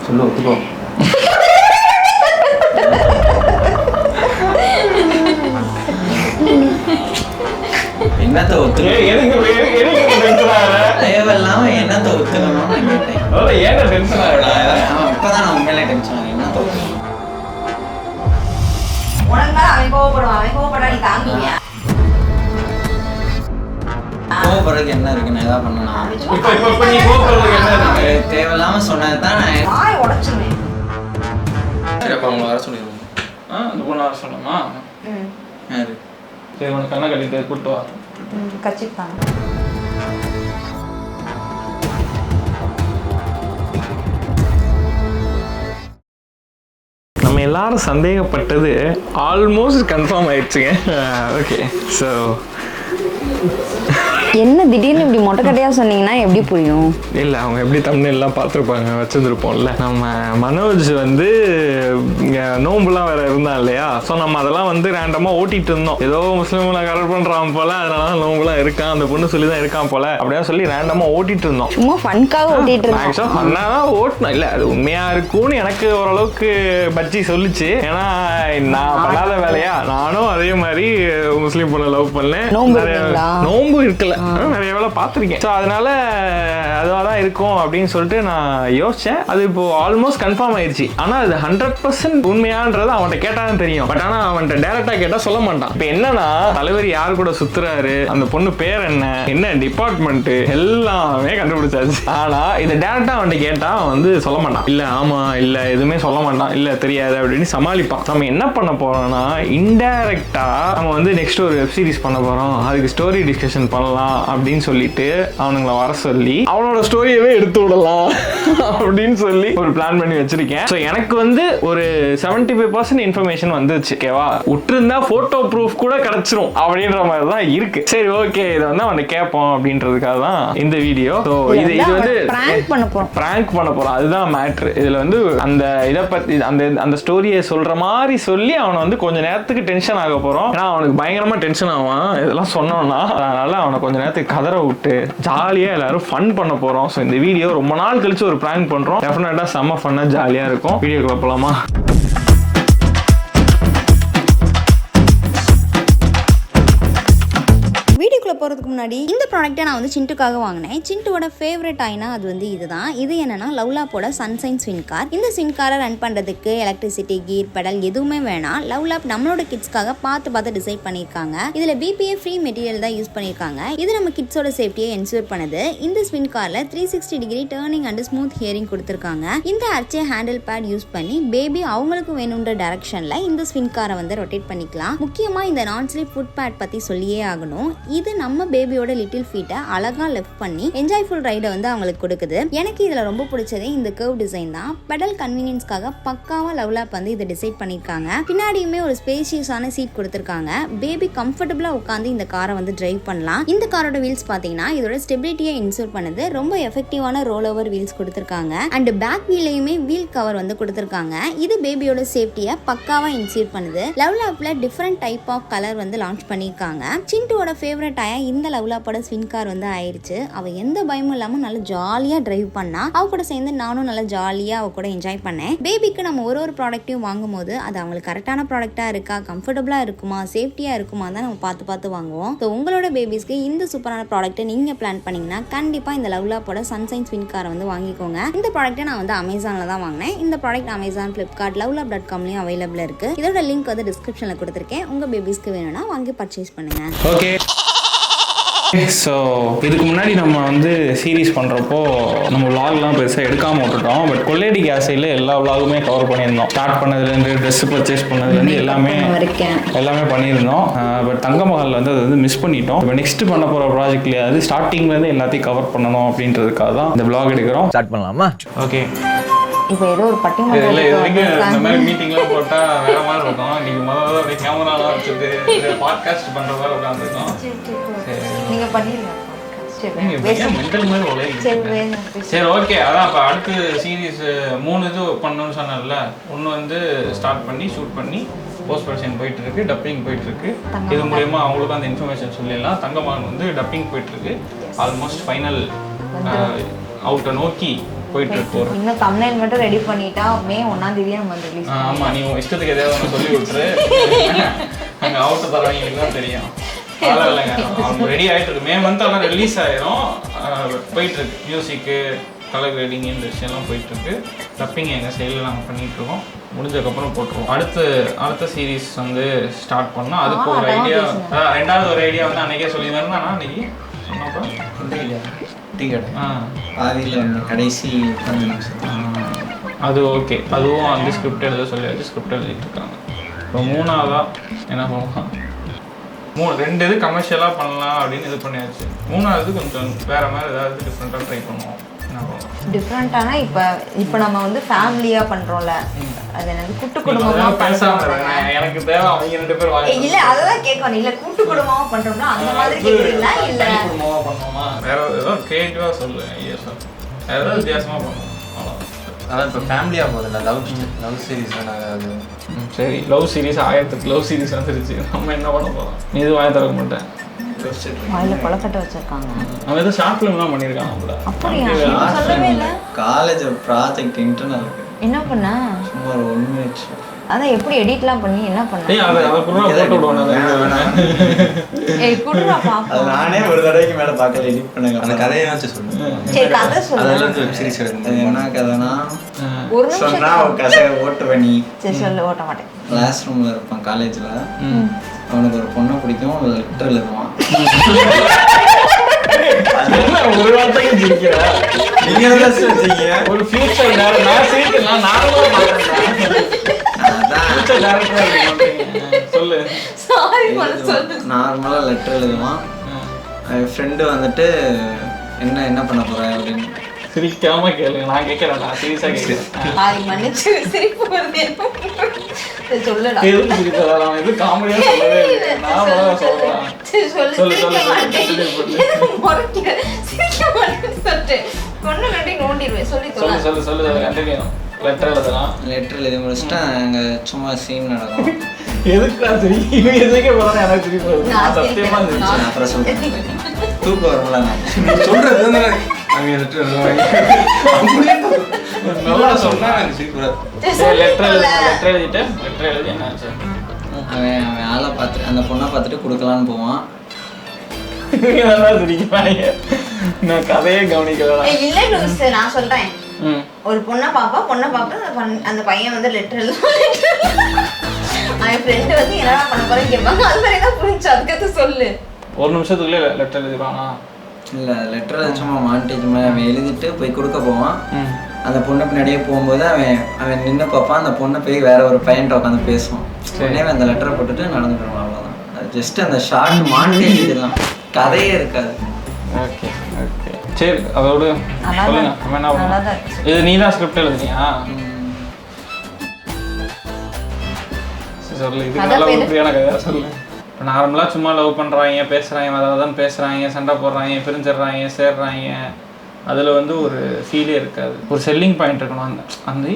சொல்லு ஒத்துக்கோ. என்னத்த ஒத்துக்க தேவையில்லாம என்னத்த ஒத்துக்கணும்னு கேட்டேன். இப்பதான் நான் உண்மையிலே டென்ஷன் ஆகும். என்னத்த ஒத்துக்கணும் கோவப்படுறதுக்கு என்ன இருக்கு? நான் ஏதாவது பண்ணணும். தேவையில்லாம சொன்னதுதான் நான் உடச்சிருவேன். அவங்க வர சொல்லிடுவோம். அந்த பொண்ணு வர சொல்லணுமா? யாரு? சரி, உனக்கு கண்ணை கட்டிட்டு கூப்பிட்டு வா. கச்சிப்பாங்க. நம்ம எல்லாரும் சந்தேகப்பட்டது ஆல்மோஸ்ட் கன்ஃபார்ம் ஆயிடுச்சுங்க. ஓகே, ஸோ என்ன திடீர்னு இப்படி மொட்டைக்கட்டையா சொன்னீங்கன்னா எப்படி புரியும்? இல்லை, அவங்க எப்படி தமிழ்லாம் பார்த்துருப்பாங்க, வச்சுருந்துருப்போம்ல. நம்ம மனோஜ் வந்து நோம்புலாம் வேற இருந்தான் இல்லையா? ஸோ நம்ம அதெல்லாம் வந்து ரேண்டமாக ஓட்டிகிட்டு இருந்தோம். ஏதோ முஸ்லீம்ல கலர் பண்ணுறான் போல, அதனால நோம்புலாம் இருக்கான், அந்த பொண்ணு சொல்லி தான் இருக்கான் போல அப்படியே சொல்லி ரேண்டமாக ஓட்டிகிட்டு இருந்தோம். சும்மா ஃபன்காக ஓட்டிகிட்டு இருந்தோம். ஆக்சுவலாக ஃபன்னாக தான் ஓட்டணும். இல்லை, அது உண்மையாக இருக்கும்னு எனக்கு ஓரளவுக்கு பஜ்ஜி சொல்லிச்சு. ஏன்னா நான் பண்ணாத வேலையா, நானும் அதே மாதிரி முஸ்லீம் பொண்ணை லவ் பண்ணேன். நோம்பு இருக்கல, நிறைய வேலை பார்த்துருக்கேன். ஸோ அதனால அதுவாக தான் இருக்கும் அப்படின்னு சொல்லிட்டு நான் யோசித்தேன். அது இப்போ ஆல்மோஸ்ட் கன்ஃபார்ம் ஆயிடுச்சு. ஆனால் அது 100% உண்மையான்றது அவன்கிட்ட கேட்டாலும் தெரியும். பட் ஆனால் அவன்கிட்ட டேரெக்டாக கேட்டால் சொல்ல மாட்டான். இப்போ என்னன்னா, தலைவர் யார் கூட சுற்றுறாரு, அந்த பொண்ணு பேர் என்ன டிபார்ட்மெண்ட்டு எல்லாமே கண்டுபிடிச்சாச்சு. ஆனால் இதை டேரெக்டாக அவன்கிட்ட கேட்டால் அவன் வந்து சொல்ல மாட்டான். இல்லை, ஆமாம், இல்லை, எதுவுமே சொல்ல மாட்டான். இல்லை, தெரியாது அப்படின்னு சமாளிப்பான். நம்ம என்ன பண்ண போகிறோம்னா, இன்டைரக்டாக நம்ம வந்து நெக்ஸ்ட் ஒரு வெப் சீரிஸ் பண்ண போகிறோம், அதுக்கு ஸ்டோரி டிஸ்கஷன் பண்ணலாம் அப்படின்னு சொல்லிட்டு அவனுங்களை வர சொல்லி அவனோட ஸ்டோரியவே எடுத்து விடலாம் அப்படின்னு சொல்லி ஒரு பிளான் பண்ணி வச்சிருக்கேன். ஸோ எனக்கு வந்து ஒரு 75% இன்ஃபர்மேஷன் வந்துச்சு. ஓகேவா, விட்டுருந்தா போட்டோ ப்ரூஃப் கூட கிடைச்சிரும் அப்படின்ற மாதிரி தான் இருக்கு. சரி, ஓகே, இதை வந்து அவனை கேட்போம் அப்படின்றதுக்காக தான் இந்த வீடியோ. ஸோ இது வந்து பிராங்க் பண்ண போறோம். அதுதான் மேட்ரு. இதுல வந்து அந்த இதை பத்தி அந்த ஸ்டோரியை சொல்ற மாதிரி சொல்லி அவனை வந்து கொஞ்ச நேரத்துக்கு டென்ஷன் ஆக போறோம். ஏன்னா அவனுக்கு பயங்கரமா டென்ஷன் ஆவான் இதெல்லாம் சொன்னோம்னா. அதனால அவனை கொஞ்ச நேரத்துக்கு கதற விட்டு ஜாலியாக எல்லாரும் ஃபன் பண்ண போகிறோம். ஸோ இந்த வீடியோ ரொம்ப நாள் கழிச்சு ஒரு பிராங்க் பண்ணுறோம். டெஃபினட்டாக செம்ம ஃபன்னாக ஜாலியாக இருக்கும். வீடியோக்குள்ள போகலாமா? போகிறதுக்கு முன்னாடி இந்த ப்ராடக்ட்டை நான் வந்து சிண்டுக்காக வாங்கினேன். சிண்டுவோட ஃபேவரட் ஆயினா அது வந்து இதுதான். இது என்னன்னா லவ்லாப்போட சன்சைன் ஸ்வின் கார். இந்த ஸ்வின் காரை ரன் பண்ணுறதுக்கு எலக்ட்ரிசிட்டி, கீர், பெடல் எதுவுமே வேணாம். லவ்லாப் நம்மளோட கிட்ஸ்க்காக பார்த்து டிசைன் பண்ணியிருக்காங்க. இதில் BPA ஃப்ரீ மெட்டீரியல் தான் யூஸ் பண்ணியிருக்காங்க. இது நம்ம கிட்ஸோட சேஃப்டியை என்ஷூர் பண்ணுது. இந்த ஸ்வின் காரில் 360 degree turning and smooth hearing கொடுத்துருக்காங்க. இந்த ஆர்ச்சே ஹேண்டில் பேட் யூஸ் பண்ணி பேபி அவங்களுக்கு வேணுன்ற டைரக்ஷனில் இந்த ஸ்வின் காரை வந்து ரொட்டேட் பண்ணிக்கலாம். முக்கியமாக இந்த நான் ஸ்லிப் ஃபுட் பேட் பற்றி சொல்லியே ஆகணும். இது நம்ம பேபியோட லிட்டில் ஃபீட்டை அழகா லெஃப்ட் பண்ணி என்ஜாய்ஃபுல் ரைடை வந்து அவங்களுக்கு கொடுக்குது. எனக்கு இதுல ரொம்ப பிடிச்சது இந்த கர்வ் டிசைன் தான். பெடல் கன்வீனியன்ஸ்க்காக பக்காவா லவ்லாப் வந்து இதை டிசைட் பண்ணிருக்காங்க. பின்னாடியுமே ஒரு ஸ்பேஷியஸான சீட் கொடுத்திருக்காங்க. பேபி கம்ஃபர்டபுளா உட்காந்து இந்த காரை வந்து டிரைவ் பண்ணலாம். இந்த காரோட வீல்ஸ் பாத்தீங்கன்னா இதோட ஸ்டெபிலிட்டியை இன்சூர் பண்ணுது. ரொம்ப எஃபெக்டிவான ரோல் ஓவர் வீல்ஸ் கொடுத்திருக்காங்க. அண்ட் பேக் வீலையுமே வீல் கவர் வந்து கொடுத்திருக்காங்க. இது பேபியோட சேஃப்டியை பக்காவா இன்சூர் பண்ணுது. லவ்லாப்ல டிஃபரெண்ட் டைப் ஆஃப் கலர் வந்து லான்ச் பண்ணிருக்காங்க. சிண்டுவோட ஃபேவரட் ஆயா இந்த லவ்லாப்போட ஸ்வின் கார் வந்து ஆயிடுச்சு. அவ எந்த பயமும் இல்லாம நல்லா ஜாலியா டிரைவ் பண்ணா. அவ கூட சேர்ந்து நானும் நல்லா ஜாலியா அவ கூட என்ஜாய் பண்ணேன். பேபிக்கு நம்ம ஒரு ப்ராடக்ட்டையும் வாங்கும் போது அது அவங்களுக்கு கரெக்டான ப்ராடக்டா இருக்கா, கம்ஃபர்டபுளா இருக்குமா, சேஃப்டியா இருக்குமா தான் நம்ம பார்த்து வாங்குவோம். ஸோ உங்களோட பேபிஸ்க்கு இந்த சூப்பரான ப்ராடக்ட்டை நீங்க பிளான் பண்ணீங்கன்னா கண்டிப்பா இந்த லவ்லாப்போட சன்சைன் ஸ்வின் காரை வந்து வாங்கிக்கோங்க. இந்த ப்ராடக்ட்டை நான் வந்து அமேசான்ல தான் வாங்கினேன். இந்த product Amazon, Flipkart, lovelapp.com available இருக்கு. இதோட லிங்க் வந்து டிஸ்கிரிப்ஷன்ல கொடுத்துருக்கேன். உங்க பேபிஸ்க்கு வேணும்னா வாங்கி பர்ச்சேஸ் பண்ணுங்க. ஓகே, ஸோ இதுக்கு முன்னாடி நம்ம வந்து சீரீஸ் பண்ணுறப்போ நம்ம விளாக்லாம் பெருசாக எடுக்காமல் விட்டுட்டோம். பட் கொள்ளையடி கேஸையில் எல்லா விளாகுமே கவர் பண்ணியிருந்தோம். ஸ்டார்ட் பண்ணதுலேருந்து ட்ரெஸ் பர்ச்சேஸ் பண்ணதுலேருந்து எல்லாமே பண்ணியிருந்தோம். பட் தங்கமஹாலில் வந்து அது வந்து மிஸ் பண்ணிட்டோம். இப்போ நெக்ஸ்ட் பண்ண போகிற ப்ராஜெக்ட்லேயே அது ஸ்டார்டிங்லேருந்து எல்லாத்தையும் கவர் பண்ணணும் அப்படின்றதுக்காக தான் இந்த விளாக் எடுக்கிறோம். ஸ்டார்ட் பண்ணலாமா? ஓகே, இப்போ ஏதோ ஒரு இந்த மாதிரி மீட்டிங்லாம் போட்டால் வேற மாதிரி இருக்கும். நீங்கள் முதல்ல அப்படியே கேமராலாம் வச்சுட்டு பாட்காஸ்ட் பண்ணுற மாதிரி உட்காந்துருக்கோம். நீங்க பண்ணிருங்க. சரி, ஓகே. அதான் இப்போ அடுத்து சீரீஸ் 3 இது பண்ணணும்னு சொன்னார்ல. ஒன்று வந்து ஸ்டார்ட் பண்ணி ஷூட் பண்ணி போஸ்ட் ப்ரொடக்ஷன் போயிட்டு இருக்கு, டப்பிங் போயிட்டு இருக்கு. இது மூலமா அவங்களுக்கு அந்த இன்ஃபர்மேஷன் சொல்லிடலாம். தங்கமகன் வந்து டப்பிங் போயிட்டு இருக்கு. ஆல்மோஸ்ட் ஃபைனல் அவுட்டை நோக்கி போயிட்டு இருக்கு. இன்னும் தம்ப்நெயில் மட்டும் ரெடி பண்ணிட்டா மே 1ஆம் தேதியே நம்ம ரிலீஸ். ஆமா, நீ இஷ்டத்துக்கு எதாவது ஒன்று சொல்லி விட்டுரு. அங்கே அவுட்டு தரவங்களுக்கு தான் தெரியும். அதெல்லாம் இல்லைங்க, அவங்க ரெடி ஆகிட்டு இருக்கு. மே மந்த் ஆனால் ரிலீஸ் ஆயிரும். போயிட்டு இருக்கு மியூசிக்கு, கலர் கிரேடிங், இந்த விஷயம்லாம் போயிட்டு இருக்கு. டப்பிங் எங்கள் சைடில் நாங்கள் பண்ணிட்டு இருக்கோம். முடிஞ்சதுக்கப்புறம் போட்டுருவோம். அடுத்த சீரீஸ் வந்து ஸ்டார்ட் பண்ணோம். அதுக்கு ஒரு ஐடியா, ரெண்டாவது ஒரு ஐடியா வந்து அன்னைக்கே சொல்லியிருந்தேன்னா அன்னைக்கு சொன்னப்போ டீ கடை பாதியில் வந்து கடைசி 5 நிமிஷம் அது ஓகே. அதுவும் வந்து ஸ்கிரிப்ட் எழுத சொல்லியாச்சு, ஸ்கிரிப்ட் எழுதிட்டு இருக்காங்க. இப்போ 3ஆவதாக என்ன பண்ணுவோம், 2 இது கமர்ஷியலாக பண்ணலாம் அப்படின்னு இது பண்ணியாச்சு. 3ஆவது கொஞ்சம் வேறு மாதிரி ஏதாவது டிஃப்ரெண்ட்டாக ட்ரை பண்ணுவோம். டிஃப்ரெண்டானா இப்போ நம்ம வந்து ஃபேமிலியா பண்றோம்ல, அது எனக்கு கூட்டு குடும்பமா பேசாம எனக்கு தேவை அவங்க 2 பேர் வாங்க. இல்ல அததான் கேட்கணும். இல்ல கூட்டு குடும்பமா பண்றோம்னா அந்த மாதிரி கேக்குறீங்களா இல்ல குடும்பமா பண்ணுவோமா, வேற ஏதோ கிரியேட்டிவா சொல்லு. ஐயா சார் வேற ஏதாவது வித்தியாசமா பண்ணுவோம். அதான் இப்போ ஃபேமிலியாக போதில்ல, லவ் சீரீஸ் வேணாது. சரி, லவ் சீரீஸ் 1000 லவ் சீரீஸ் வந்துருச்சு. நம்ம என்ன பண்ண போறோம்? நீ இது வாங்கி தர மாட்டேன். வாயில கொலக்கட்டை வச்சிருக்காங்க. அவன் ஏதோ ஷார்ட் ஃபிலிம்லாம் பண்ணியிருக்காங்க கூட. அப்படியா? சொல்லவே இல்லை. காலேஜ் ப்ராஜெக்ட் இன்டர்னல் என்ன பண்ண? சும்மா ஒரு 1 மினிட். அதான் எப்படி எடிட்லாம் பண்ணி என்ன பண்ண? நானே ஒரு தடவைக்கு மேலே பார்க்கல, எடிட் பண்ணுங்க. அந்த கதையை வச்சு சொல்லுங்க. சரி, கதை சொல்லு. என்ன கதைனா, சொன்னா கதையை ஓட்டுவ நீ. சரி சொல்லு, ஓட்ட மாட்டேன். கிளாஸ் ரூம்ல இருப்பான் காலேஜ்ல. அவனுக்கு ஒரு பொண்ணை பிடிக்கும், ஒரு லெட்டர் எழுதுவான். ஒரு வார்த்தையும் ஜெயிக்கிற நீங்க ஒரு ஃபியூச்சர் சொல்லு. நார்மலா லெட்டர் எழுதுவான். ஃப்ரெண்டு வந்துட்டு என்ன பண்ண போற அப்படின்னு சிரிக்காம கேளுங்க. நான் கேட்கறேன், நான் சீரியஸா கேட்கிறேன். ஆதி மன்னிச்சு சிரிப்பு வருது. சொல்லடா. எதுக்கு சிரிப்பலாம்? இது காமெடியா சொல்லவே இல்லை. நான் வர சொல்றேன். சொல்லு சொல்லு மொரக்கிற சிரிக்க மாட்டேன்னு சொல்லிட்டு கொண்டு கட்டி நோண்டிடுவேன். சொல்லி சொல்லு சொல்லு சொல்லு கண்டினியூ. லெட்டர் எழுதலாம். லெட்டர் எழுதி முடிச்சுட்டா அங்கே சும்மா சீன் நடக்கும். எதுக்கு நான் தெரியும் எதுக்கே போகிறேன் எனக்கு திருப்பி வருது. நான் சத்தியமாக இருந்துச்சு. அப்புறம் சொல்கிறேன், தூக்கம் வரும்ல. நான் சொல்கிறது அவங்க லெட்டர் எழுதுவாங்க. நல்லா சொன்னால் எனக்கு சீக்கிரம் லெட்டர் எழுதிட்டு லெட்டர் எழுதி என்னாச்சு, அவன் ஆளை பார்த்துட்டு அந்த பொண்ணை பார்த்துட்டு கொடுக்கலான்னு போவான். நான் கதையே கவனிக்கலாம். இல்லை நான் சொல்கிறேன், ஒரு பொண்ணை பார்ப்பா அந்த பையன் வந்து லெட்டர் எழுதுவான். அவன் ஃப்ரெண்டு வந்து என்னடா பண்ண போறேன்னு கேட்பாங்க. அது மாதிரி தான் புரிஞ்சு. அதுக்கடுத்து சொல்லு. 1 நிமிஷத்துக்குள்ளே லெட்டர் எழுதிடுவானா? இல்லை, லெட்டர் சும்மா மாண்டேஜ் மாதிரி அவன் எழுதிட்டு போய் கொடுக்க போவான். அந்த பொண்ணு பின்னாடியே போகும்போது அவன் நின்று பார்ப்பான். அந்த பொண்ணை போய் வேற ஒரு பையன்ட்ட உட்காந்து பேசுவான். உடனே அந்த லெட்டரை போட்டுட்டு நடந்துடுவான். அவ்வளோதான். அது ஜஸ்ட் அந்த ஷார்ட் மாண்டேஜ் தான், கதையே இருக்காது. ஓகே ஓகே சரி, அதோடு சொல்லுங்க. என்ன இது நீ தான் ஸ்கிரிப்ட் எழுதுனியா? சொல்லு, இது நல்ல உருப்படியான கதையா சொல்லு. இப்போ நார்மலாக சும்மா லவ் பண்ணுறாங்க, பேசுகிறாங்க, அதான் பேசுகிறாங்க, சண்டை போடுறாங்க, பிரிஞ்சிடுறாங்க, சேர்றாங்க. அதில் வந்து ஒரு ஃபீலே இருக்காது. ஒரு செல்லிங் பாயிண்ட் இருக்கணும். அந்த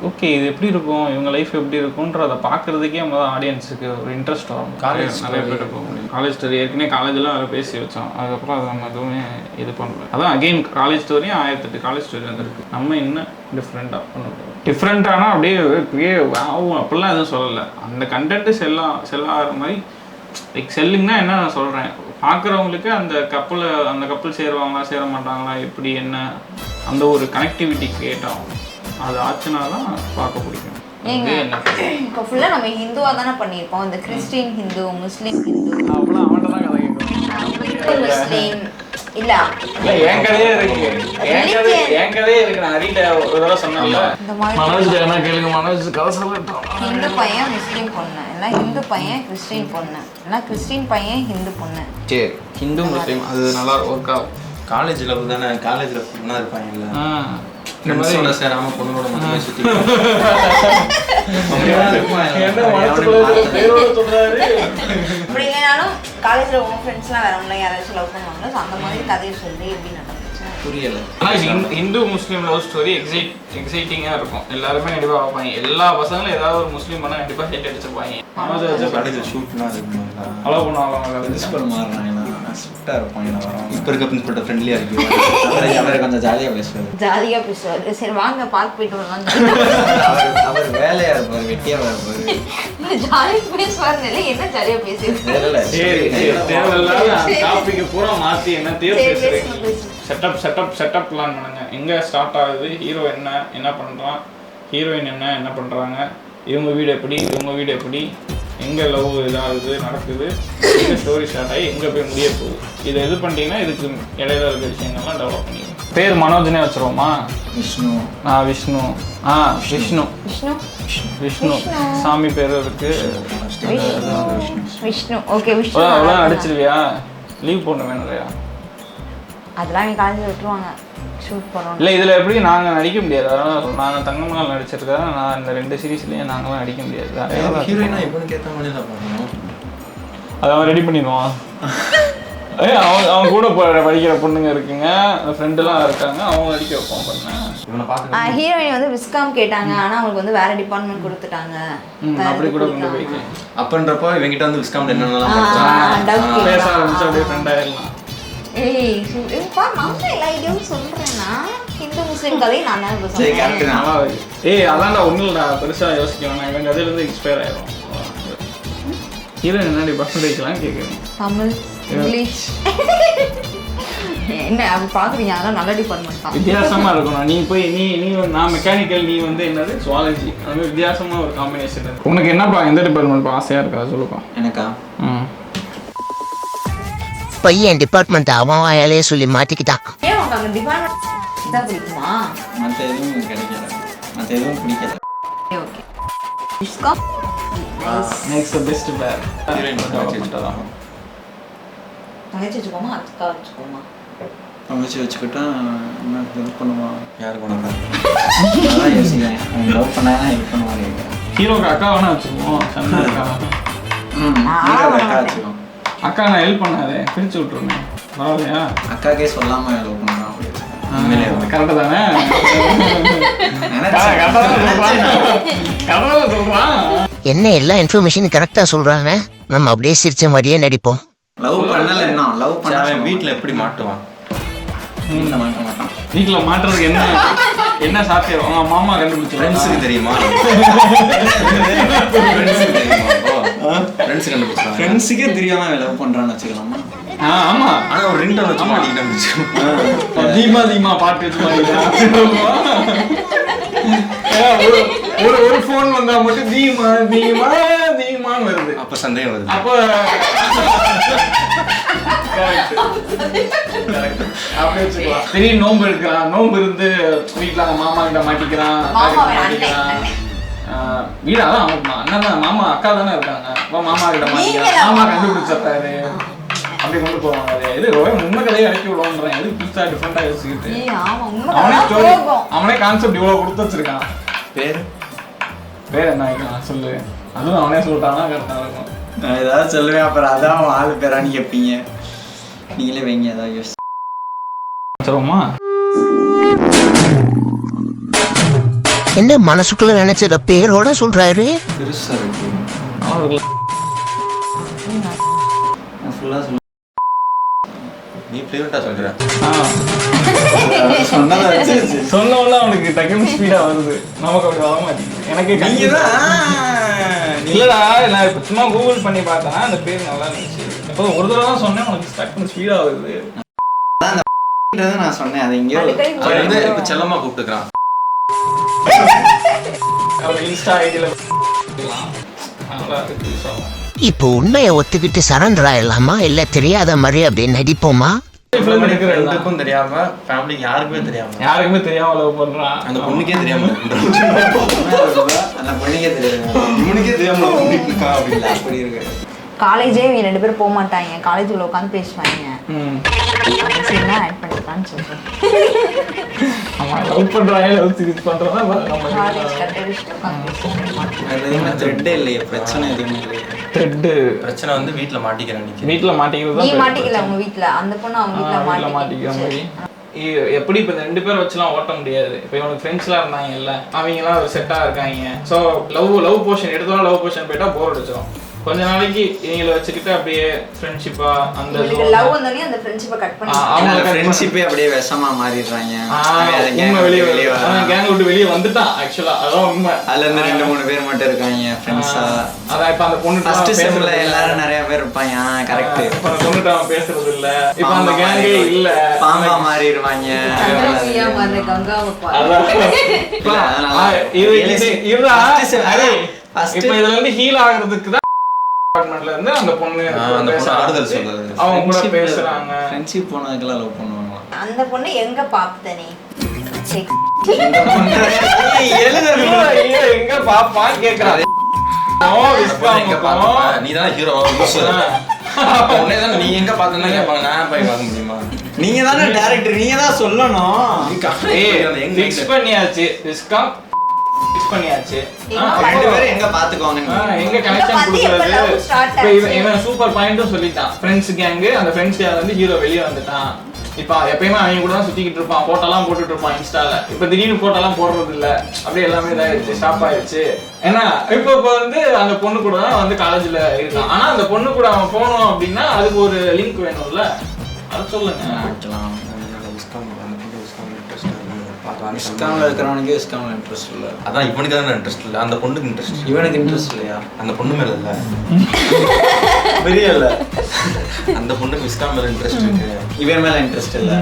ஓகே இது எப்படி இருக்கும், இவங்க லைஃப் எப்படி இருக்கும்ன்றதை பார்க்குறதுக்கே முதல் ஆடியன்ஸுக்கு ஒரு இன்ட்ரெஸ்ட் வரும். காலேஜ் நிறைய பேர் போக முடியும். காலேஜ் ஸ்டோரி ஏற்கனவே காலேஜில் அதை பேசி வச்சோம். அதுக்கப்புறம் அதை நம்ம எதுவுமே இது பண்ணல. அதான் அகெயின் காலேஜ் ஸ்டோரியும் 1008 காலேஜ் ஸ்டோரி வந்துருக்கு. நம்ம என்ன டிஃப்ரெண்ட்டாக பண்ண டிஃப்ரெண்ட்டானா அப்படியே ஆகும் அப்படிலாம் எதுவும் சொல்லலை. அந்த கண்டென்ட்டு செல்லாகிற மாதிரி லைக் செல்லிங்னா என்ன நான் சொல்கிறேன், பார்க்குறவங்களுக்கு அந்த கப்பல் சேருவாங்களா சேர மாட்டாங்களா எப்படி என்ன அந்த ஒரு கனெக்டிவிட்டி கிரியேட் ஆகும். அது ஆச்சுன்னா தான் பார்க்க பிடிக்கும். இப்போ ஃபுல்லாக நம்ம ஹிந்துவாக தானே பண்ணியிருப்போம். இந்த கிறிஸ்டின் ஹிந்து, முஸ்லீம் ஹிந்து, அவ்வளோ அவன்கிட்ட தான் கதை கேட்கணும். முஸ்லீம் இல்லை என் கதையே இருக்கு. என் கதையே இருக்கு. நான் ஹரிட்ட ஒரு தடவை சொன்னேன்ல, மனோஜ் என்ன கேளுங்க, மனோஜ் கதை சொல்லட்டும். ஹிந்து பையன் முஸ்லீம் பொண்ணு, இல்லை ஹிந்து பையன் கிறிஸ்டின் பொண்ணு, இல்லை கிறிஸ்டின் பையன் ஹிந்து பொண்ணு. சரி, ஹிந்து முஸ்லீம் அது நல்லா ஒர்க் ஆகும். காலேஜில் தானே, காலேஜில் பொண்ணாக இருப்பாங்கல்ல, ஃப்ரெண்ட்ஸோட சேராம பொண்ணோட மட்டுமே சுற்றி அப்படி இல்லைனாலும் காலேஜில் உங்கள் ஃப்ரெண்ட்ஸ்லாம் வேறவங்கள யாராச்சும் லவ் பண்ணுவாங்களோ, ஸோ அந்த மாதிரி கதையை சொல்லி எப்படி நடந்துச்சு புரியல. ஆனால் ஹிந்து முஸ்லீம் லவ் ஸ்டோரி எக்ஸைட்டிங்காக இருக்கும். எல்லாருமே கண்டிப்பாக பார்ப்பாங்க. எல்லா பசங்களும் ஏதாவது ஒரு முஸ்லீம் பண்ணால் கண்டிப்பாக ஹெட் அடிச்சிருப்பாங்க. காலேஜ் ஷூட்லாம் இருக்குங்களா, அலோவ் பண்ணுவாங்க. பிரின்சிபல் மாறினாங்கன்னா ஸ்ட்ரிக்டாக இருப்பாங்க நான் வரவங்க. இப்போ இருக்க பிரின்சிபல்கிட்ட ஃப்ரெண்ட்லியாக இருக்கு. அவர் கொஞ்சம் ஜாலியாக பேசுவார். ஜாலியாக பேசுவார். சரி வாங்க பார்க் போயிட்டு வரலாம். அவர் வேலையாக இருப்பார், வெட்டியாக இருப்பார். ஜாலியாக பேசுவார். என்ன ஜாலியாக பேசுவார். சரி தேவையில்லாத டாபிக் பூரா மாற்றி என்னத்தையோ பேசுறீங்க. செட்டப் பிளான் பண்ணுங்க. எங்கே ஸ்டார்ட் ஆகுது, ஹீரோ என்ன பண்ணுறான், ஹீரோயின் என்ன பண்ணுறாங்க, இவங்க வீடு எப்படி, எங்கே லவ் இதாகுது நடக்குது, எங்கே ஸ்டோரி ஸ்டார்ட் ஆகி எங்கே போய் முடிய போகுது, இதை இது பண்ணிட்டீங்கன்னா இதுக்கு இடையில இருக்க விஷயங்கள்லாம் டெவலப் பண்ணிடுவோம். பேர் மனோஜ்னே வச்சுருவோமா? விஷ்ணு சாமி பேர் இருக்கு. விஷ்ணு ஓகே. விஷ்ணு அவ்வளோ நடிச்சிருவியா? லீவ் போட வேணும் இல்லையா? அதெல்லாம் நீ காலேஜில் விட்டுருவாங்க. ஷூட் பண்ணணும். இல்லை இதில் எப்படி நாங்கள் நடிக்க முடியாது. அதனால் நாங்கள் தங்கமகள் நடிச்சிருக்கேன். நான் இந்த 2 சீரீஸ்லேயும் நாங்களாம் நடிக்க முடியாது. ஹீரோயினா இவனுக்கு ஏற்ற மாதிரி தான் பண்ணணும். அதை அவன் ரெடி பண்ணிடுவான். அவன் கூட படிக்கிற பொண்ணுங்க இருக்குங்க, ஃப்ரெண்டுலாம் இருக்காங்க, அவங்க நடிக்க வைப்பான் பண்ணேன். இவனை பார்த்து ஹீரோயின் வந்து விஸ்காம் கேட்டாங்க, ஆனால் அவங்களுக்கு வந்து வேற டிபார்ட்மெண்ட் கொடுத்துட்டாங்க. அப்படி கூட கொண்டு போய்க்கலாம். அப்பன்றப்போ இவங்கிட்ட வந்து விஸ்காம் என்னென்னலாம் பேச ஆரம்பிச்சு அப்படியே ஃப்ரெண்ட் ஆயிடலாம். நான் எல்லா ஐடியாவும் சொல்றேன்னா இந்து முஸ்லீம் கதையை நான் தான் பேசுறேன். அதான்டா ஒன்றும் இல்லை, பெருசாக யோசிக்க வேணாம். இவங்க அதிலிருந்து இன்ஸ்பயர் ஆயிடும். ஹீரோயின் என்ன பர்சன்டேஜ்லாம் கேட்குறேன். தமிழ், இங்கிலீஷ் என்ன அப்படி பார்க்குறீங்க? அதெல்லாம் நல்ல டிபார்ட்மெண்ட் தான். வித்தியாசமாக இருக்கணும். நீ போய் நீ நான் மெக்கானிக்கல், நீ வந்து என்னது சுவாலஜி, அது மாதிரி வித்தியாசமாக ஒரு காம்பினேஷன். உனக்கு என்னப்பா எந்த டிபார்ட்மெண்ட் ஆசையாக இருக்கா சொல்லுப்பா. எனக்கா? பையன் டிபார்ட்மெண்ட் அவன் வாயாலே சொல்லி மாட்டிக்கிட்டான். ஏன் உனக்கு அந்த டிபார்ட்மெண்ட் தான் பிடிக்குமா? மற்ற எதுவும் கிடைக்கல, மற்ற எதுவும் பிடிக்கல. ஓகே. விஸ்காம் நெக்ஸ்ட் பெஸ்ட் பேர் தங்கச்சி வச்சுக்கோமா, அக்கா வச்சுக்கோமா? தங்கச்சி வச்சுக்கிட்டா என்ன ஹெல்ப் பண்ணுவான்? யாருக்கு உனக்கு அதான் யோசிக்கிறேன். அவங்க லவ் பண்ணாங்கன்னா ஹெல்ப் பண்ணுவாங்க. ஹீரோக்கு அக்கா வேணா வச்சுக்குவோம். சண்டை இருக்கா? அக்கா வச்சுக்கோம். அக்கா நான் ஹெல்ப் பண்ணாதே, பிரிச்சு விட்டுருந்தேன். பரவாயில்லையா? அக்காக்கே சொல்லாமல் லவ் பண்ணுறான். கரெக்டாக தானே? சொல்றான். என்ன எல்லா இன்ஃபர்மேஷன் கரெக்டா சொல்றாங்க. நம்ம அப்படியே சிரிச்ச மாதிரியே நடிப்போம். லவ் பண்ணல என்ன லவ் பண்ண வீட்டில் எப்படி மாட்டுவான்? வீட்டில் மாட்ட மாட்டான். வீட்டில் மாட்டுறதுக்கு என்ன சாத்தியம்? அவங்க மாமா கண்டுபிடிச்சு ஃப்ரெண்ட்ஸுக்கு தெரியுமா? ஃப்ரெண்ட்ஸுக்கு கண்டுபிடிச்சான். ஃப்ரெண்ட்ஸுக்கே தெரியாம லவ் பண்றான்னு வச்சுக்கலாமா? ஆமா. ஆனா ஒரு ரிங்டோன் வச்சு மாட்டிக்கிட்டு தீமா பாட்டு வச்சு ஒரு போன் வந்தா மட்டும் தீமான்னு வருது. அப்ப சந்தேகம் வருது. அப்போ திடீர்னு நோம்பு இருக்கிறான். நோம்பு இருந்து வீட்டுல அவங்க மாமா கிட்ட மாட்டிக்கிறான். வீடாதான் அவங்க அண்ணன் தான், மாமா அக்கா தானே இருக்காங்க. மாமா கிட்ட மாட்டிக்கிறான். மாமா கண்டுபிடிச்சாரு. அப்படி கொண்டு போவாங்க. இது உண்மை கதையை இறக்கி விடுவோன்றேன். எது புதுசா டிஃப்ரெண்டா யோசிக்கிட்டு அவனே ஸ்டோரி, அவனே கான்செப்ட் இவ்வளவு கொடுத்து வச்சிருக்கான். பேர் என்ன வைக்கலாம் சொல்லு. அதுவும் அவனே சொல்லிட்டானா கரெக்டா இருக்கும். நான் ஏதாவது சொல்லுவேன், அப்புறம் அதான் அவன் ஆளு பேரான்னு கேட்பீங்க. நீங்களே வைங்க ஏதாவது யோசி. சொல்லுமா? என்ன மனசுக்குள்ள நினைச்சத பேரோட சொல்றாரு. பெருசா இருக்கு. ஃபுல்லா சொல்லு. நீ ஃப்ளூயண்டா சொல்ற. சொன்னதை வச்சு சொன்னோம்னா அவனுக்கு டக்குனு ஸ்பீடா வருது. நமக்கு அப்படி வர மாட்டேங்குது. எனக்கு இல்லடா, நான் இப்போ சும்மா கூகுள் பண்ணி பார்த்தேன்னா அந்த பேர் நல்லா இருந்துச்சு. இப்போ ஒரு தடவை தான் சொன்னேன், உனக்கு டக்குனு ஸ்பீடா வருது. நான் சொன்னேன் அது இங்கே வந்து இப்ப செல்லமா கூப்பிட்டுக்கிறான். இன்ஸ்டா ஐடியில நல்லா இருக்கு. இப்போ உண்மையை ஒத்துக்கிட்டு சரண்டர் ஆயிடலாமா இல்ல தெரியாத மாதிரி அப்படி நடிப்போமா? ரெண்டுக்கும் தெரியாம, ஃபேமிலிக்கு யாருக்குமே தெரியாம லவ் பண்றான். அந்த பொண்ணுக்கே தெரியாம அந்த பொண்ணுக்கே தெரியாது, இவனுக்கே தெரியாம அப்படிங்களா? அப்படி இருக்கு. காலேஜே இவங்க 2 பேரும் போக மாட்டாங்க. காலேஜுக்குள்ள உட்காந்து பேசுவாங்க. சரினா ஆட் பண்ணிக்கலாம்னு சொல்றேன். ஆமா, லவ் பண்றாங்க, லவ் சீரிஸ் பண்றதா நம்ம காலேஜ் கட்ட வச்சுட்டு உட்காந்து பேசுவாங்க. அது எதுவுமே த்ரெட்டே இல்லையே, பிரச்சனை எதுவுமே இல்லையே. த்ரெட் பிரச்சனை வந்து வீட்ல மாட்டிக்கிறான். வீட்ல மாட்டிக்கிறது நீ தான். மாட்டிக்கல உங்க வீட்ல, அந்த பொண்ணு அவங்க வீட்ல மாட்டிக்கிற மாதிரி. எப்படி இப்போ இந்த 2 பேர் வச்சுலாம் ஓட்ட முடியாது. இப்போ இவனுக்கு ஃப்ரெண்ட்ஸ்லாம் இருந்தாங்க இல்லை, அவங்கலாம் ஒரு செட்டாக இருக்காங்க. ஸோ லவ் போர்ஷன் எடுத்தோம், லவ் போர்ஷன் போயிட்டா போர் அடிச்சிடும். கொஞ்ச நாளைக்கு இவங்களை வச்சுக்கிட்டு அப்படியே ஃப்ரெண்ட்ஷிப்பா அந்த லவ் வந்தோடனே அந்த ஃப்ரெண்ட்ஷிப்பை கட் பண்ணி அவங்க ஃப்ரெண்ட்ஷிப்பே அப்படியே விஷமா மாறிடுறாங்க. உண்மை வெளியே கேங் விட்டு வெளியே வந்துட்டான் ஆக்சுவலா. அதான் உண்மை. அதுல இருந்து 2-3 பேர் மட்டும் இருக்காங்க ஃப்ரெண்ட்ஸா. அதான் இப்ப அந்த பொண்ணு ஃபர்ஸ்ட் செம்ல எல்லாரும் நிறைய பேர் இருப்பாங்க. கரெக்ட். இப்ப அந்த பொண்ணுட்ட அவன் பேசுறது இல்ல. இப்ப அந்த கேங்கே இல்ல. பாம்பா மாறிடுவாங்க. இப்ப இதுல இருந்து ஹீல் ஆகுறதுக்கு தான் டிபார்ட்மெண்ட்ல இருந்து அந்த பொண்ணு ஆறுதல் சொல்றது. அவங்க கூட பேசுறாங்க. ஃப்ரெண்ட்ஷிப் போனதுக்கெல்லாம் லவ் பண்ணுவாங்க. அந்த பொண்ணு எங்க பாப்ப நீ எங்க பாப்பான்னு கேக்குறாரு. நீதான் ஹீரோ. நீ எங்க பார்த்தா கேட்பாங்க. நான் போய் பார்க்க முடியுமா? நீங்க தானே டைரக்டர், நீங்க தான் சொல்லணும். ஃபிக்ஸ் பண்ணியாச்சு. விஸ்காம் ஃபிக்ஸ் பண்ணியாச்சு. 2 பேரும் எங்க பாத்துக்கோங்க. எங்க கனெக்ஷன் கொடுக்கிறது. இவன் சூப்பர் பாயிண்ட்டும் சொல்லிட்டான். ஃப்ரெண்ட்ஸ் கேங், அந்த ஃப்ரெண்ட்ஸ் கேங்ல இருந்து ஹீரோ வெளியே வந்துட்டான். இப்ப எப்பயுமே அவங்க கூட தான் சுத்திக்கிட்டு இருப்பான். போட்டோலாம் போட்டுட்டு இருப்பான் இன்ஸ்டால. இப்ப திடீர்னு போட்டோலாம் போடுறது இல்ல. அப்படியே எல்லாமே இதாயிடுச்சு, ஸ்டாப் ஆயிடுச்சு. ஏன்னா இப்ப வந்து அந்த பொண்ணு கூட தான் வந்து காலேஜ்ல இருக்கான். ஆனா அந்த பொண்ணு கூட அவன் போகணும் அப்படின்னா அதுக்கு ஒரு லிங்க் வேணும்ல. அதை சொல்லுங்க. இஸ்காம்ல இருக்கிறவனுக்கு இஸ்காம்ல இன்ட்ரெஸ்ட் இல்ல. அதான் இவனுக்கு தான் இன்ட்ரெஸ்ட் இல்ல. அந்த பொண்ணுக்கு இன்ட்ரெஸ்ட். இவனுக்கு இன்ட்ரெஸ்ட் இல்லையா? அந்த பொண்ணு மேல இல்ல. புரியல. அந்த பொண்ணுக்கு இஸ்காம் மேல இன்ட்ரெஸ்ட் இருக்கு. இவன் மேல இன்ட்ரெஸ்ட் இல்ல.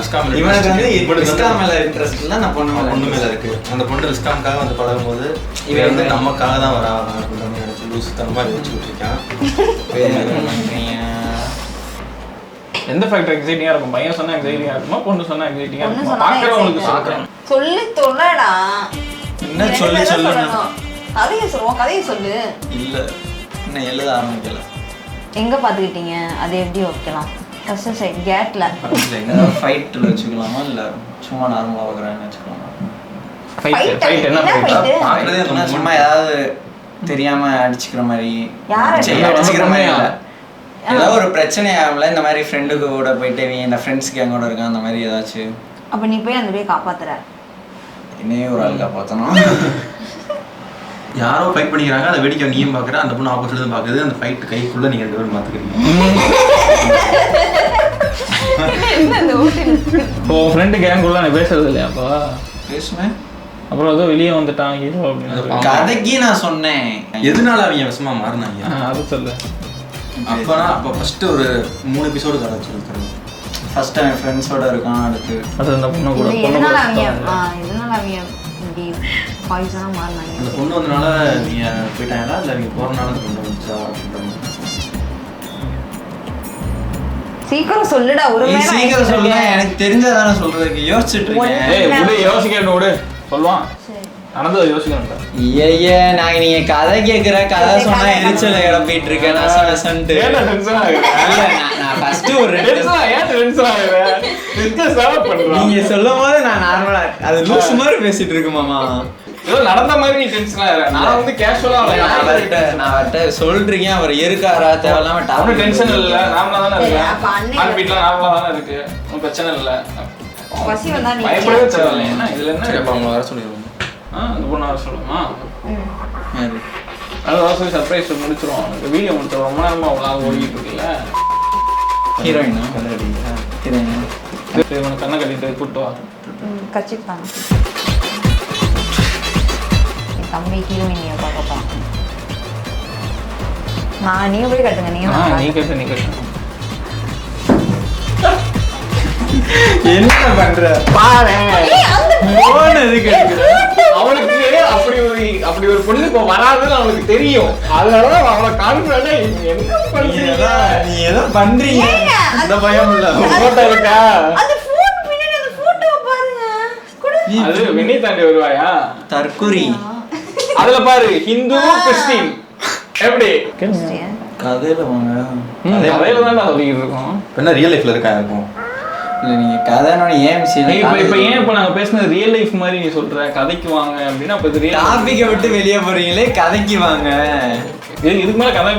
இஸ்காம் மேல இவனுக்கு வந்து இஸ்காம் மேல இன்ட்ரெஸ்ட் இல்ல. அந்த பொண்ணு மேல இருக்கு. அந்த பொண்ணு இஸ்காம்காக வந்து பழகும்போது இவன் வந்து நமக்காக தான் வராங்க அப்படின்னு நினைச்சு லூசு தனமா யோசிச்சுட்டு இருக்கான். எந்த ஃபேக்டர் எக்ஸைட்டிங்கா இருக்கும்? பையன் சொன்னா எக்ஸைட்டிங்கா இருக்குமா, பொண்ணு சொன்னா எக்ஸைட்டிங்கா இருக்குமா? பாக்குறவங்களுக்கு சொல்றேன். சொல்லி தொலைடா. என்ன சொல்லி சொல்லணும்? கதையை சொல்லுவோம். கதையை சொல்லு. இல்ல இன்னும் எழுத ஆரம்பிக்கல. எங்க பாத்துக்கிட்டீங்க? அது எப்படி வைக்கலாம்? ஃபர்ஸ்ட் சைடு கேட்ல ஃபைட்ல வச்சுக்கலாமா இல்ல சும்மா நார்மலா வைக்கறானே வச்சுக்கலாமா? ஃபைட் என்ன ஃபைட்? பாக்குறதே சும்மா ஏதாவது தெரியாம அடிச்சுக்கிற மாதிரி. யாரை அடிச்சுக்கிற மாதிரி இல்ல. ஏதாவது ஒரு பிரச்சனை ஆகல. இந்த மாதிரி ஃப்ரெண்டுக்கு கூட போயிட்டு இந்த ஃப்ரெண்ட்ஸ் கேங்கோட இருக்கான் அந்த மாதிரி ஏதாச்சும். அப்ப நீ போய் அந்த போய் காப்பாத்துற. இன்னே ஒரு ஆள் காப்பாத்தணும். யாரோ ஃபைட் பண்ணிக்கிறாங்க. அதை வேடிக்கை நீயும் பாக்குற. அந்த பொண்ணு ஆப்போசிட்ல இருந்து பாக்குது. அந்த ஃபைட் கைக்குள்ள நீங்க 2 பேரும் பாத்துக்கிறீங்க. ஓ ஃப்ரெண்ட் கேங்குள்ள நான் பேசுறது இல்லையா? அப்போ பேசுவேன். அப்புறம் ஏதோ வெளியே வந்துட்டான் ஹீரோ அப்படின்னு கதைக்கு நான் சொன்னேன். எதனால அவங்க விஷமா மாறினாங்க அது சொல்லு. அப்போ ஃபர்ஸ்ட் ஒரு 3 எபிசோடு கதை வச்சிருக்காங்க. ஃபர்ஸ்ட் அவன் ஃப்ரெண்ட்ஸோட இருக்கான். அடுத்து அது அந்த பொண்ணு கூட இதனால அவங்க இப்படி பாய்ஸனா மாறினாங்க. அந்த பொண்ணு வந்தனால நீங்க போயிட்டாங்களா இல்லை நீங்க போறனால அந்த பொண்ணு வந்துச்சா? சீக்கிரம் சொல்லுடா. ஒரு நேரம் சீக்கிரம் சொல்லுங்க. எனக்கு தெரிஞ்சதானே சொல்றதுக்கு யோசிச்சுட்டு இருக்கேன். யோசிக்கணும் விடு. சொல்லுவான் நடந்ததை யோசிக்கணும். ஐயா நீங்க கதை கேட்கிற கதை சொன்னா எரிச்சல கிளப்பிட்டு இருக்கேன். நீங்க சொல்லும் போது நான் நார்மலா அது லூஸ் மாதிரி பேசிட்டு இருக்கு மாமா. நடந்த மாதிரி நீ டென்ஷன் ஆயிர. நான் வந்து கேஷுவலா நான் சொல்றீங்க. அவர் இருக்காரா தேவையில்லாம டாபிக் டென்ஷன் இல்ல. நார்மலா தானே இருக்கு. ஹார்ட் பீட்லாம் நார்மலா தானே இருக்கு. ஒன்றும் பிரச்சனை இல்ல. பசி வந்தா நீ பயப்படவே தேவையில்லை. என்ன இதுல என்ன? அப்ப அவங்க வர சொல்லிடுவாங்க. அந்த பொண்ணு வர சொல்லுமா? அது வர சொல்லி சர்ப்ரைஸ் முடிச்சிருவோம். வீடியோ முடிச்சிடும். ரொம்ப நேரமா அவ்வளோ ஓடிட்டு இருக்குல்ல. ஹீரோயினா ஹீரோயினா இவனை கண்ணை கட்டிட்டு கூப்பிட்டு வா. கச்சிப்பாங்க. தம்பி ஹீரோயினியை பார்க்க போகிறான். நீங்கள் போய் கட்டுங்க. நீ கட்டு. என்ன பண்ற பாரு. அவனுக்கு அப்படி ஒரு பொண்ணு இப்போ வராதுன்னு அவனுக்கு தெரியும். அதனாலதான் அவனை கான்ஃபிடண்டா என்ன பண்றீங்க நீ ஏதோ பண்றீங்க. அந்த பயம் இல்ல. போட்டோ இருக்கா? அது வெண்ணி தாண்டி வருவாயா? தற்குறி. அதுல பாரு ஹிந்து கிறிஸ்டின் எப்படி கதையில வாங்க. கதையில தான் சொல்லிக்கிட்டு இருக்கோம். என்ன ரியல் லைஃப்ல இருக்கா இருக்கும்? இல்லை நீங்கள் கதைன்னு ஏன் இப்போ ஏன் இப்போ நாங்கள் பேசுனது ரியல் லைஃப் மாதிரி நீ சொல்ற கதைக்கு வாங்க அப்படின்னா அப்போ இது டாபிக்கை விட்டு வெளியே போறீங்களே. கதைக்கு வாங்க. இதுக்கு மேலே கதை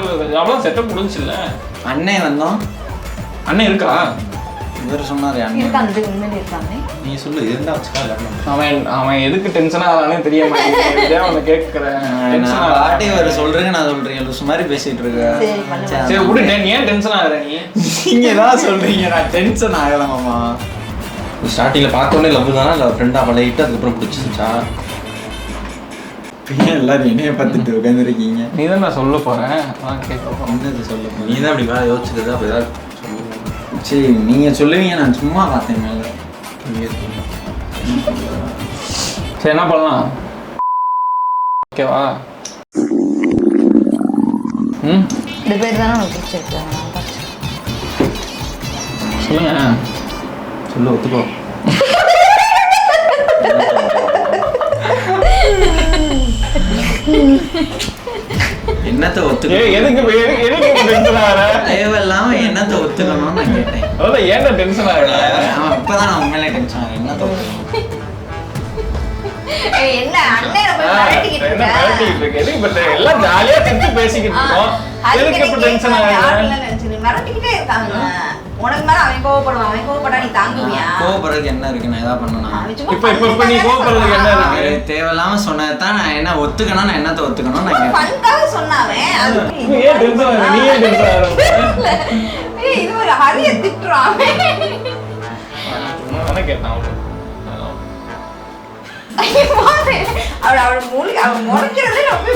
அவ்வளோ செட்டப் முடிஞ்சில்ல. அண்ணன் வந்தோம். அண்ணன் இருக்கா? இவர் சொன்னாரு இருக்காங்க இதுக்கு முன்னாடி இருக்காங்க. நீ சொல்லு இருந்தா வச்சுக்கா எல்லாரும் அவன் எதுக்கு டென்ஷன் ஆகலானே தெரிய மாட்டேங்குது. அவனை கேட்கிறேன் பாட்டி அவர் சொல்றேங்க நான் சொல்றீங்க லூசு மாதிரி பேசிட்டு இருக்கேன். சரி பண்ணு. சரி விடுட்டேன். நீ ஏன் டென்ஷன் ஆகுற? நீங்க தான் சொல்றீங்க நான் டென்ஷன் ஆகலாமாமா. ஸ்டார்டிங்ல பார்த்தோன்னே லவ் தானா இல்லை ஃப்ரெண்டாக பழகிட்டு அதுக்கப்புறம் பிடிச்சிருச்சா? எல்லாரும் என்னைய பார்த்துட்டு உட்காந்துருக்கீங்க. நீ தான் நான் சொல்ல போறேன். கேட்க என்னது சொல்ல நீ போறீங்க? தான் அப்படி வேலை யோசிச்சது அப்போ ஏதாவது சொல்லுங்க. சரி நீங்க சொல்லுவீங்க நான் சும்மா பார்த்தேன் மேல. சரி என்ன பண்ணலாம்? ஓகேவா? ம் இந்த பேர் தானே உனக்கு பிடிச்சிருக்கு. சொல்லுங்க. சொல்லு ஒத்துக்கோ. என்னத்தை ஒத்துக்க எதுக்கு டென்ஷன் ஆகுற? தேவையில்லாம என்னத்தை ஒத்துக்கணும்னு நான் கேட்டேன். அதான் ஏன்டா டென்ஷன் ஆகுற? அவன் இப்பதான் நான் உண்மையிலே டென்ஷன் ஆகிறேன். என்னத்தை ஒத்துக்கணும்? என்ன அண்ணன் போய் மிரட்டிக்கிட்டு என்ன இருக்க? மிரட்டிக்கிட்டு இருக்க? எதுக்கு இப்ப எல்லாம் ஜாலியா திட்டு பேசிக்கிட்டு இருக்கோம். எதுக்கு இப்ப டென்ஷன் ஆகுற? மிரட்டிக்கிட்டே இருக்காங்க. உனக்கு மேல அவன் கோவப்படுவான். அவன் கோவப்பட்டா நீ தாங்குவியா? கோவப்படுறதுக்கு என்ன இருக்கு? நான் ஏதாவது பண்ணணும். அவன் சும்மா இப்ப நீ கோவப்படுறதுக்கு என்ன இருக்கு? அவன் தேவையில்லாம சொன்னதான் நான் என்ன ஒத்துக்கணும். நான் என்னத்தை ஒத்துக்கணும் நான் கேட்டேன். ஃபன்காக சொன்னாவன். அதுக்கு நீ ஏன் டென்ஷன் ஆகுற? நீ ஏன் டென்ஷன் ஆகுற? ஏய் இது ஒரு ஹரிய திட்டுறான். நான் கேட்டேன் அவன். அவள் மூலிகை அவன் முறைக்கிறதே ரொம்ப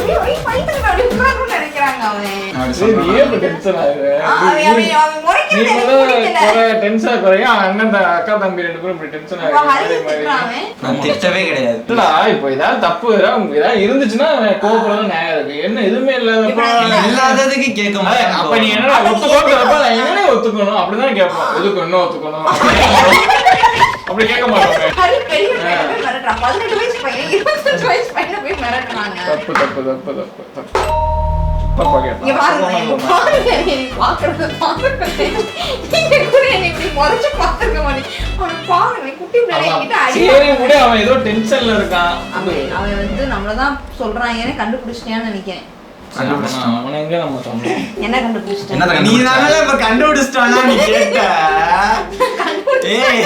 பைத்துக்கு அப்படி உட்கார்ந்து நினைக்கிறாங்க அவன். அப்படி சரி, நீ சொன்னான். ஏன் இப்ப டென்ஷன் ஆகுற? அவன் முறைக்கிறது எனக்கு பிடிக்கல. டென்ஷன் குறையா அண்ணன் அக்கா தம்பி 2 பேரும் இப்படி டென்ஷன் அவன் ஹரிய ஆகுது. திட்டுறான். நான் திட்டவே கிடையாது. இல்லடா, இப்போ ஏதாவது தப்பு ஏதாவது இருந்துச்சுன்னா கோவப்படுறது நியாயம் இருக்கு. என்ன எதுவுமே இல்லாதப்ப இல்லாததுக்கு கேட்க மாட்டேன். அப்ப நீ என்னடா ஒத்துக்கோன்றப்ப நான் என்னடா ஒத்துக்கணும் அப்படிதான் கேட்போம். எதுக்கு என்ன ஒத்துக்கணும் அப்படி கேட்க மாட்டோம். ஹரி பெரிய பையனை போய் மிரட்டுறான். 18 வயசு பையன் 25 வயசு பையனை போய் மிரட்டுறாங்க. தப்பு தப்பு தப்பு தப்பு தப்பு தப்பா இங்க பாருங்க, இங்க கேட்பான். பாருங்க, என்னை பாக்குறது பாருங்க. நீங்க கூட என்னை இப்படி முறைச்சு பாத்துருக்க மாட்டீங்க. அவனை பாருங்க, குட்டி பிள்ளை என்கிட்ட அடி. சரி விடு, அவன் ஏதோ டென்ஷன்ல இருக்கான். அவன் வந்து நம்மளதான் சொல்றான். ஏன்னு கண்டுபிடிச்சிட்டியான்னு நினைக்கிறேன். அவனை எங்க நம்ம சொன்னோம்? என்ன கண்டுபிடிச்சிட்டேன்? என்னதான் நீ தானே இப்ப கண்டுபிடிச்சிட்டானா நீ கேட்ட. ஏய்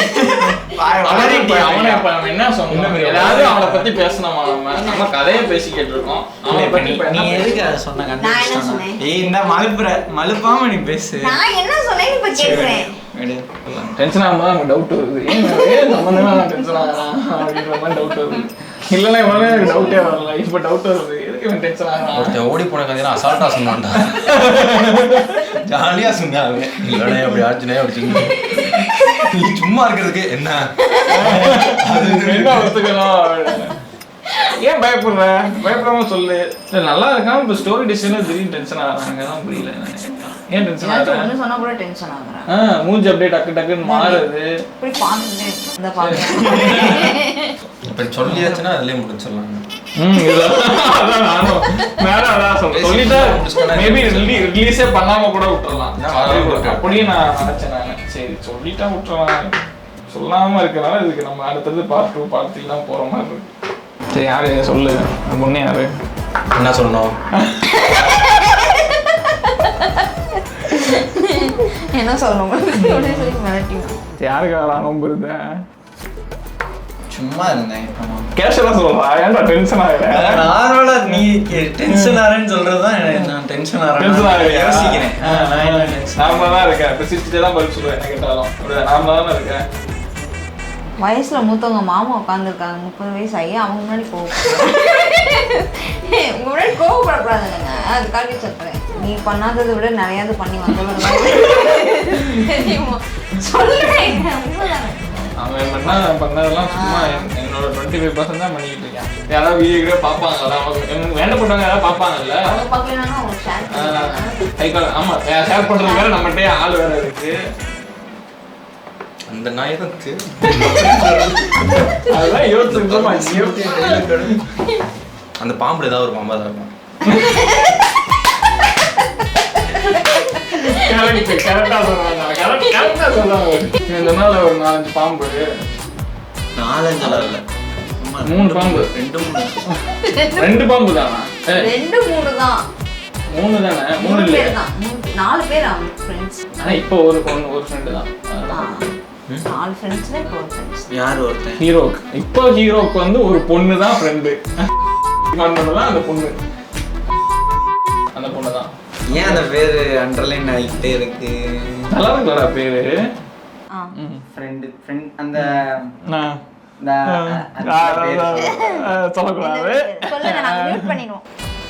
அவனை இப்ப அவன் என்ன சொன்னான்? ஏதாவது அவனை பத்தி பேசணுமா? நம்ம கதையை பேசிக்கிட்டு இருக்கோம். அவனை பத்தி இப்ப நீ என்ன எதுக்கு அதை சொன்ன நான் என்ன கண்டுபிடிச்சிட்டானா? சொன்னேன்? ஏய் இந்த மலுப்பாம நீ பேசு. நான் என்ன சொன்னேன்னு இப்ப கேக்குறேன். டென்ஷன் ஆகும்போது நமக்கு டவுட் வருது. ஏன் சம்பந்தமா நான் டென்ஷன் ஆகலாம் அப்படின்ற மாதிரி டவுட் வருது. இல்லைன்னா இவனே எனக்கு டவுட்டே வரல. இப்ப டவுட் வருது. எதுக்கு இவன் டென்ஷன் ஆகலாம்? ஒருத்தன் ஓடி போன கதையெல்லாம் அசால்ட்டா சொன்னான்டா. ஜாலியா சொன்னாங்க. இல்லடா அப்படி ஆச்சுனே அப்படி சொல்லி நீ சும்மா இருக்கிறதுக்கு என்ன என்ன ஒத்துக்கணும்? ஏன் பயப்படுற? பயப்படாம சொல்லு. இல்ல நல்லா இருக்கான். இப்ப ஸ்டோரி டிசைன்ல திடீர்னு டென்ஷன் ஆகுறாங்க. அதான் புரியல. ஏன் டென்ஷன் ஆகுற? ஒண்ணு சொன்னா கூட டென்ஷன் ஆகுறேன். மூஞ்சி அப்படியே டக்கு டக்குன்னு மாறுது. இப்படி பாத்துட்டே இந்த பாக்குறேன். இப்ப சொல்லியாச்சுன்னா அதுலயே முடிச்சிடலாம். அதான் நானும் வேற அதான் சொல்லிட்டா மேபி ரிலீஸே பண்ணாம கூட விட்டுறலாம். அப்படியே நான் நினைச்சேன். நான் சரி சொல்லிட்டா விட்டுறலாம். சொல்லாம இருக்கனால இதுக்கு நம்ம அடுத்தது பார்ட் 2 பார்ட் 3 தான் போற மாதிரி இருக்கு. சரி யாரு சொல்லு. முன்னே யாரு என்ன சொல்லணும்? என்ன சொல்லணும்? மிரட்டிங்க. யாருக்காக ரொம்ப இருந்த? சும்மா இருந்தேன். கேஷுவலா சொல்றா. ஏன்டா டென்ஷன் ஆகுற? நார்மலா நீ டென்ஷன் ஆறேன்னு சொல்றதுதான் நான் டென்ஷன் டென்ஷன் ஆகுறியா? யோசிக்கிறேன். நார்மலா தான் இருக்கேன். இப்ப சிரிச்சுட்டே தான் பதில் சொல்லுவேன். என்ன கேட்டாலும் நார்மலா தான் இருக்கேன். வயசுல மூத்தவங்க மாமா உட்காந்துருக்காங்க. 30 வயசு ஆகி அவங்க முன்னாடி உங்க முன்னாடி கோவப்படக்கூடாதுங்க. அதுக்காக சொல்றேன். நீ பண்ணாததை விட நிறையாவது பண்ணி வந்தவங்க சொல்றேன். அவன் பண்ணதெல்லாம் சும்மா என்னோட 25% தான் பண்ணிக்கிட்டு இருக்கேன். யாராவது வீடியோ பார்ப்பாங்கல்ல, எனக்கு வேண்டப்பட்டவங்க யாராவது பார்ப்பாங்கல்ல. அவங்க பார்க்கலன்னா அவங்க ஷேர் பண்ணுவாங்க. ஆமா ஷேர் பண்றது வேற நம்மகிட்டே ஆள் வேற இருக்கு. அந்த நாயை தான் அதெல்லாம் யோசிச்சுக்கிட்டோம். அந்த பாம்பு ஏதாவது ஒரு பாம்பா தான் இருக்கும். கரெக்டா சொல்றாங்க. இந்த நாள் ஒரு 4-5 பாம்பு. 4-5 இல்ல 3 பாம்பு. 2 பாம்பு தானா? 2-3 தான். 3 தானே? 3 3 இல்ல. பேர் தான். 4 பேர் அவங்க ஃப்ரெண்ட்ஸ். ஆனா இப்போ ஒரு ஃப்ரெண்டு தான். ஆல் ஃப்ரெண்ட்ஸ்ல இப்போ ஃப்ரெண்ட்ஸ் யார் ஒருத்தன் ஹீரோக்கு இப்போ ஹீரோக்கு வந்து ஒரு பொண்ணு தான் ஃப்ரெண்டு வந்ததெல்லாம் அந்த பொண்ணு தான். ஏன் அந்த பேரு அண்டர்லைன் ஆகிட்டே இருக்கு? நல்லா இருக்குல்லடா பேரு. ஃப்ரெண்ட் அந்த சொல்லக்கூடாது. சொல்லுங்க, நான் மியூட் பண்ணிடுவோம்.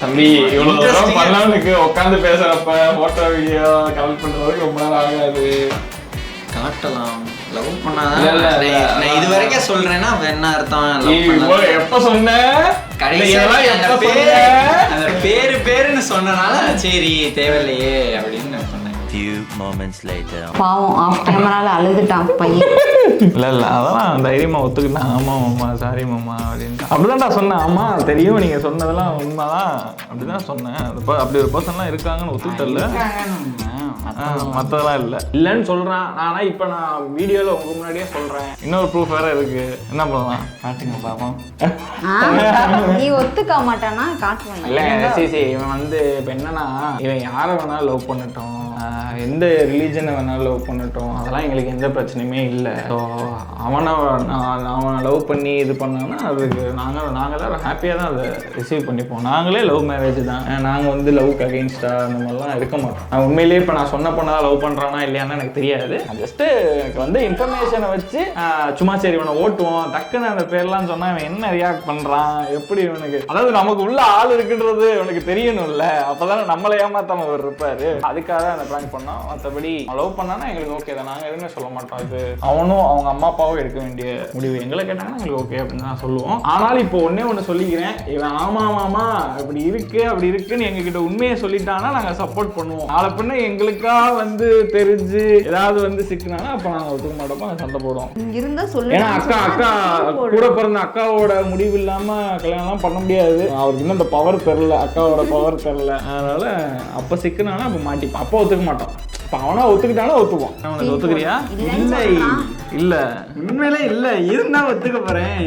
தம்பி இவ்வளவு தூரம் பண்ணவனுக்கு உட்காந்து பேசுறப்ப போட்டோ வீடியோ கலெக்ட் பண்றதுக்கு ரொம்ப நேரம் ஆகாது. காட்டலாம். லவ் பண்ணாதான் நான் இது வரைக்கும் சொல்றேன்னா என்ன அர்த்தம்? எப்ப சொன்ன? அந்த பேருன்னு சொன்னனால சரி தேவையில்லையே அப்படின்னு நான் சொன்னேன். பாவம் ஆஃப் கேமரால அழுதுட்டான் பையன். இல்ல அதெல்லாம் தைரியமா ஒத்துக்கிட்டான். ஆமா மாமா சாரி மாமா அப்படின்னு அப்படிதான்டா சொன்னேன். ஆமா தெரியும் நீங்க சொன்னதெல்லாம் உண்மைதான் அப்படிதான் சொன்னேன். அப்படி ஒரு பர்சன்லாம் இருக்காங்கன்னு ஒத்துக்கிட்டல. மற்றதெல்லாம் இல்லைன்னு சொல்றான். ஆனா இப்ப நான் வீடியோல உங்க முன்னாடியே சொல்றேன். இன்னொரு ப்ரூஃப் வேற இருக்கு. என்ன பண்ணலாம்? காட்டுங்க பாப்போம். நீ ஒத்துக்க மாட்டானா காட்டுவேன். இல்ல சரி இவன் வந்து இப்ப என்னன்னா இவன் யாரை வேணாலும் லவ் பண்ணட்டும், எந்த ரிலீஜனை வேணாலும் லவ் பண்ணட்டும், அதெல்லாம் எங்களுக்கு எந்த பிரச்சனையுமே இல்லை. ஸோ அவனை லவ் பண்ணி இது பண்ணோன்னா அதுக்கு நாங்கள் ஹாப்பியாக தான் அதை ரிசீவ் பண்ணிப்போம். நாங்களே லவ் மேரேஜ் தான். நாங்கள் வந்து லவ்க்கு அகெயின்ஸ்டாக அந்த மாதிரிலாம் இருக்க மாட்டோம். நான் உண்மையிலேயே இப்போ நான் சொன்ன பொண்ணாக லவ் பண்ணுறானா இல்லையான்னு எனக்கு தெரியாது. ஜஸ்ட்டு எனக்கு வந்து இன்ஃபர்மேஷனை வச்சு சும்மா சரி இவனை ஓட்டுவோம். டக்குன்னு அந்த பேர்லாம் சொன்னால் இவன் என்ன ரியாக்ட் பண்ணுறான், எப்படி இவனுக்கு, அதாவது நமக்கு உள்ள ஆள் இருக்குன்றது இவனுக்கு தெரியணும்ல. அப்போதானே நம்மளை ஏமாத்தாம அவர் இருப்பாரு. அதுக்காக தான் அந்த பிளான் பண்ணோம். மற்றபடி லவ் பண்ணானா எங்களுக்கு ஓகே தான். நாங்கள் எதுவுமே சொல்ல மாட்டோம். இது அவனும் அவங்க அம்மா அப்பாவும் எடுக்க வேண்டிய முடிவு. எங்களை கேட்டாங்கன்னா எங்களுக்கு ஓகே அப்படின்னு தான் சொல்லுவோம். ஆனாலும் இப்போ ஒன்று சொல்லிக்கிறேன். இவன் ஆமா மாமா இப்படி இருக்கு அப்படி இருக்குன்னு எங்ககிட்ட உண்மையை சொல்லிட்டானா நாங்கள் சப்போர்ட் பண்ணுவோம். நாளை பின்ன எங்களுக்கா வந்து தெரிஞ்சு ஏதாவது வந்து சிக்கினானா அப்போ நாங்கள் ஒத்துக்க மாட்டோம். நாங்கள் சண்டை போடுவோம். ஏன்னா அக்கா கூட பிறந்த அக்காவோட முடிவு இல்லாம கல்யாணம்லாம் பண்ண முடியாது. அவருக்கு இன்னும் அந்த பவர் தெரில, அக்காவோட பவர் தெரில. அதனால அப்போ சிக்கினானா அப்போ மாட்டிப்பான். அப்போ ஒத்துக்க மாட்டோம். இப்போ அவனா ஒத்துக்கிட்டாலும் ஒத்துக்குவோம். அவனுக்கு ஒத்துக்கிறியா? இல்லை இல்ல உண்மையிலே இல்லை இருந்தா ஒத்துக்க போறேன்.